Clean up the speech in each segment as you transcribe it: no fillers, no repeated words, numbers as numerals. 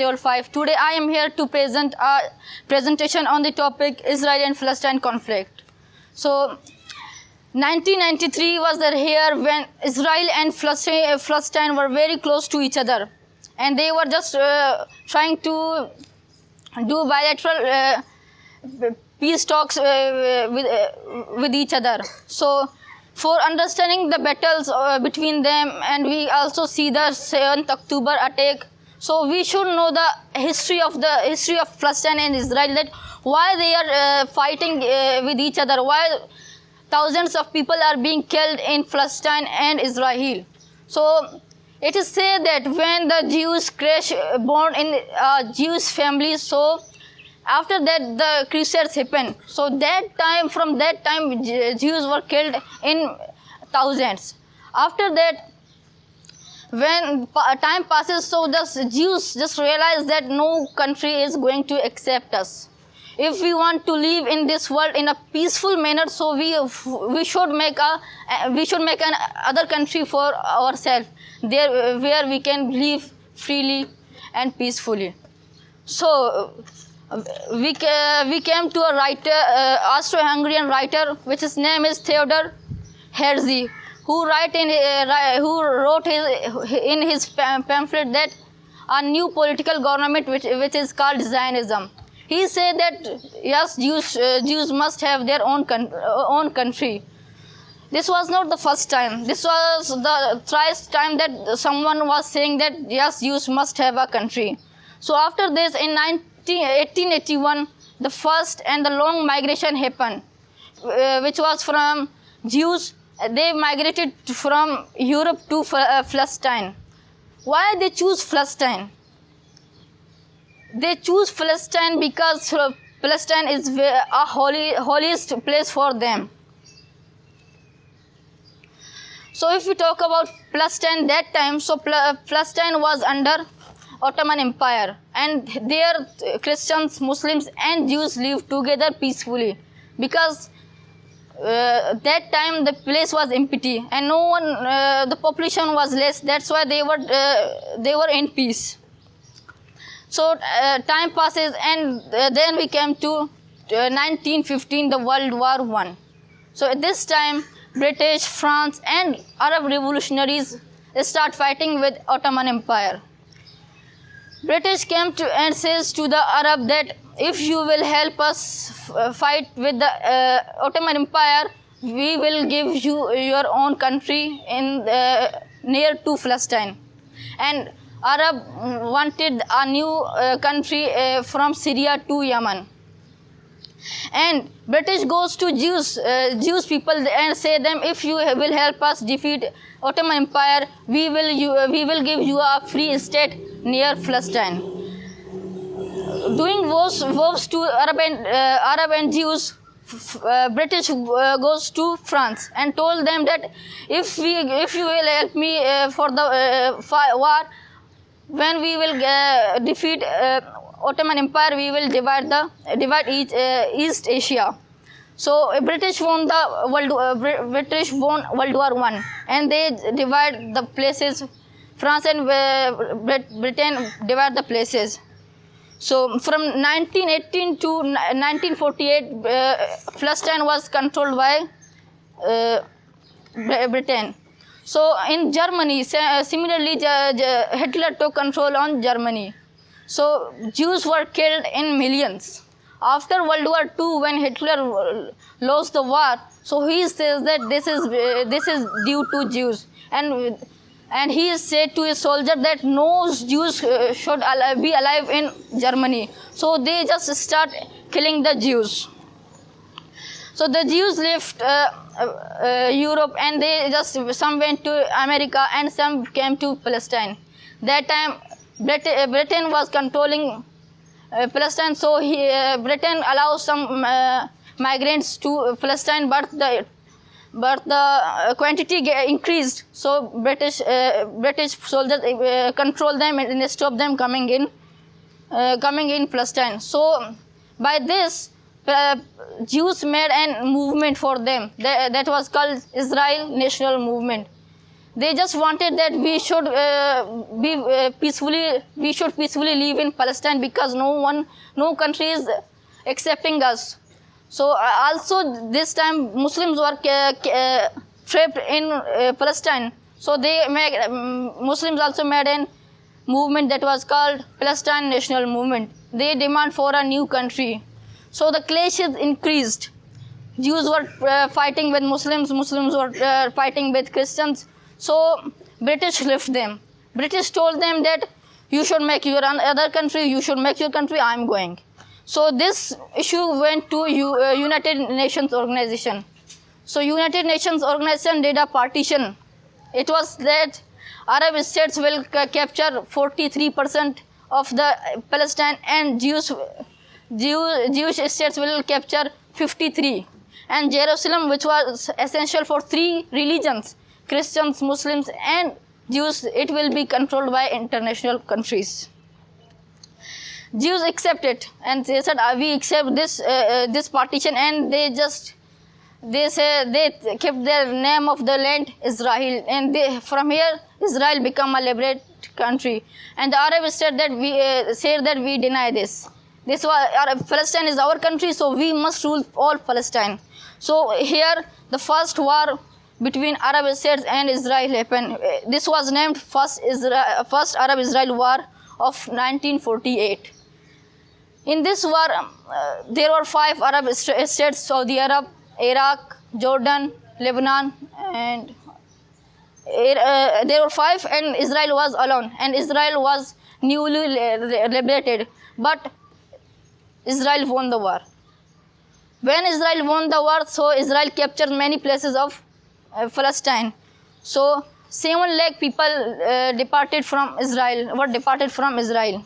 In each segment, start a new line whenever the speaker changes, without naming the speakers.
5. Today I am here to present a presentation on the topic Israel and Palestine conflict. So 1993 was the year when Israel and Palestine were very close to each other, and they were just trying to do bilateral peace talks with each other. So for understanding the battles between them, and we also see the 7th October attack. So we should know the history of Palestine and Israel, that why they are fighting with each other, why thousands of people are being killed in Palestine and Israel. So it is said that when the Jews born in Jewish families, so after that the Crusades happened. So from that time Jews were killed in thousands. After that, when time passes, so the Jews just realize that no country is going to accept us. If we want to live in this world in a peaceful manner, so we should make an other country for ourselves, there where we can live freely and peacefully. So we came to a writer, Austro-Hungarian writer, which his name is Theodor Herzl, who wrote in his pamphlet that a new political government which is called Zionism. He said that yes, Jews must have their own country. This was not the first time. This was the thrice time that someone was saying that yes, Jews must have a country. So after this, in 1881, the first and the long migration happened, which was from Jews. They migrated from Europe to Palestine. Why they choose Palestine? They choose Palestine because Palestine is a holiest place for them. So if we talk about Palestine that time, so Palestine was under Ottoman Empire, and there Christians, Muslims and Jews lived together peacefully, because that time the place was empty and no one, the population was less. That's why they were in peace. So time passes, and then we came to 1915, the World War I. So at this time, British, France and Arab revolutionaries start fighting with Ottoman Empire. British came to and says to the Arab that if you will help us fight with the Ottoman Empire, we will give you your own country in near to Palestine. And Arab wanted a new country from Syria to Yemen. And British goes to Jewish people and say them, if you will help us defeat Ottoman Empire, we will give you a free state near Palestine. Doing wars to Arab and Jews, British goes to France and told them that if you will help me for the war, when we will defeat Ottoman Empire, we will divide East Asia. So British won World War I, and they divide the places. France and Britain divide the places. So from 1918 to 1948, Palestine was controlled by Britain. So in Germany, similarly, Hitler took control on Germany. So Jews were killed in millions. After World War II, when Hitler lost the war, so he says that this is due to Jews, and he said to his soldier that no Jews should be alive in Germany. So they just start killing the Jews. So the Jews left Europe, and some went to America and some came to Palestine. That time Britain was controlling Palestine, so Britain allows some migrants to Palestine, but the quantity increased. So British soldiers control them and stop them coming in Palestine. So by this, Jews made a movement for them that was called Israel National Movement. They just wanted that we should we should peacefully live in Palestine because no country is accepting us. So also this time Muslims were trapped in Palestine. So Muslims also made a movement that was called Palestine National Movement. They demand for a new country. So the clashes increased. Jews were fighting with Muslims. Muslims were fighting with Christians. So British left them. British told them that you should make your other country. You should make your country. I'm going. So this issue went to United Nations Organization. So United Nations Organization did a partition. It was that Arab states will capture 43% of the Palestine, and Jewish states will capture 53%. And Jerusalem, which was essential for three religions, Christians, Muslims, and Jews, it will be controlled by international countries. Jews accept it, and they said, we accept this partition, and they kept their name of the land Israel, and from here Israel become a liberated country. And the Arab said that we deny this. Palestine is our country, so we must rule all Palestine. So here the first war between Arab states and Israel happened. This was named First Arab-Israel War of 1948. In this war, there were 5 Arab states: Saudi Arab, Iraq, Jordan, Lebanon, and there were 5, and Israel was alone. And Israel was newly liberated, but Israel won the war. When Israel won the war, so Israel captured many places of Palestine. So 7 lakh people departed from Israel.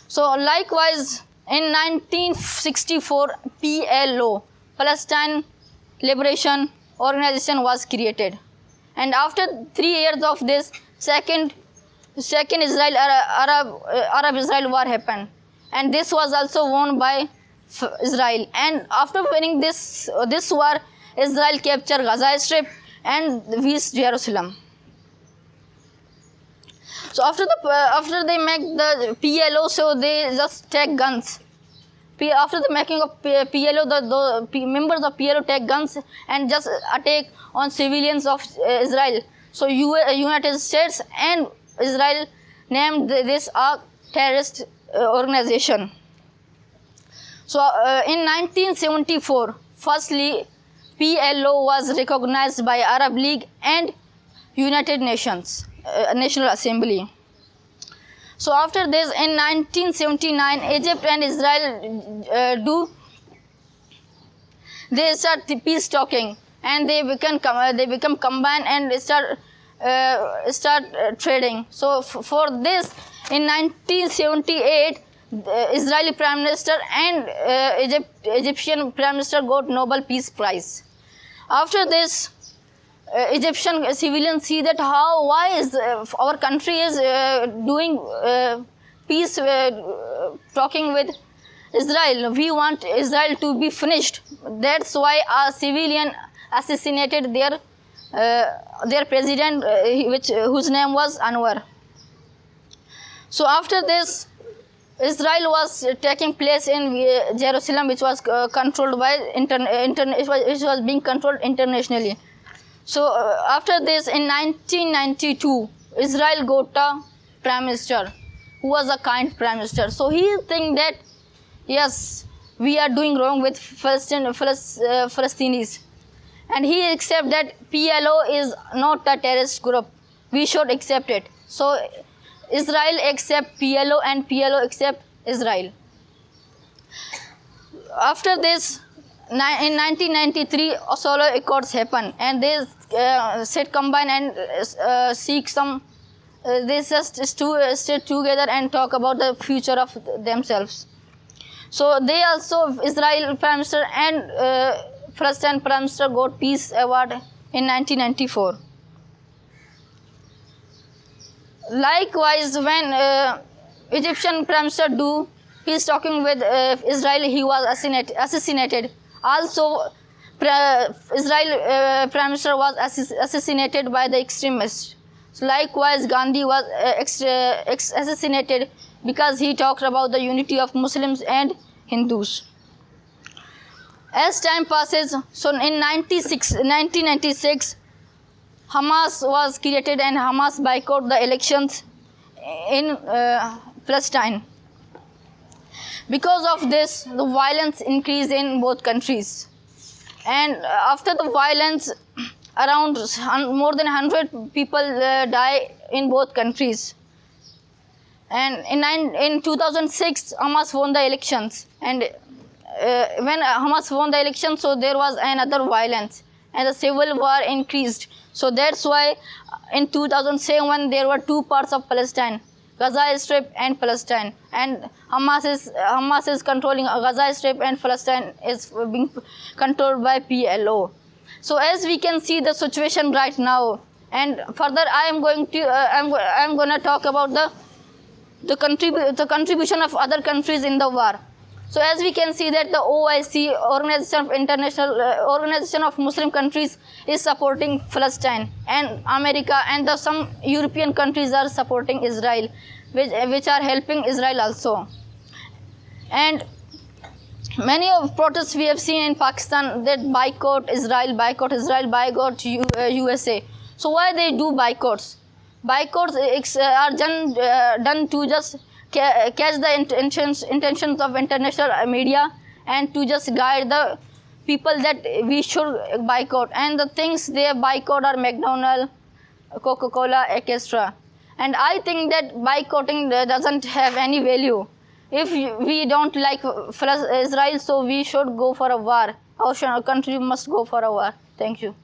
So likewise, in 1964, PLO, Palestine Liberation Organization, was created. And after 3 years of this, second Israel Arab-Israel war happened. And this was also won by Israel. And after winning this war, Israel captured Gaza Strip and West Jerusalem. So after they make the PLO, so they just take guns. After the making of PLO, the members of PLO take guns and just attack on civilians of Israel. So United States and Israel named this a terrorist organization. So in 1974, firstly, PLO was recognized by Arab League and United Nations National Assembly. So after this, in 1979, Egypt and Israel they start peace talking, and they become combined and start trading. So for this, in 1978, the Israeli Prime Minister and Egyptian Prime Minister got Nobel Peace Prize. After this, Egyptian civilians see that why is our country is doing peace talking with Israel. We want Israel to be finished. That's why a civilian assassinated their president, whose name was Anwar. So after this, Israel was taking place in Jerusalem, which was controlled by which was being controlled internationally. So after this, in 1992, Israel got a prime minister who was a kind prime minister. So he think that yes, we are doing wrong with Palestinians, and he accept that PLO is not a terrorist group. We should accept it. So Israel accept PLO and PLO accept Israel. After this, in 1993, Oslo Accords happened, and they sit combine and seek some. They just sit together and talk about the future of themselves. So they also, Israel Prime Minister and Palestine Prime Minister got Peace Award in 1994. Likewise, when Egyptian Prime Minister do peace talking with Israel, he was assassinated. Also, Israel Prime Minister was assassinated by the extremists. So likewise, Gandhi was assassinated because he talked about the unity of Muslims and Hindus. As time passes, so in 1996, Hamas was created and Hamas boycotted the elections in Palestine. Because of this, the violence increased in both countries. And after the violence, around more than 100 people die in both countries. And in 2006, Hamas won the elections. And when Hamas won the elections, so there was another violence. And the civil war increased. So that's why in 2007, there were two parts of Palestine, Gaza Strip and Palestine. And Hamas is controlling Gaza Strip, and Palestine is being controlled by PLO. So as we can see the situation right now, and further I am going to talk about the contribution of other countries in the war. So as we can see that the OIC, Organization of Muslim Countries, is supporting Palestine, and America and some European countries are supporting Israel, which are helping Israel also. And many of protests we have seen in Pakistan that boycott Israel, boycott USA. So why they do boycotts? Boycotts are done to just catch the intentions of international media and to just guide the people that we should boycott. And the things they boycott are McDonald's, Coca-Cola, etc. And I think that boycotting doesn't have any value. If we don't like Israel, so we should go for a war. Our country must go for a war. Thank you.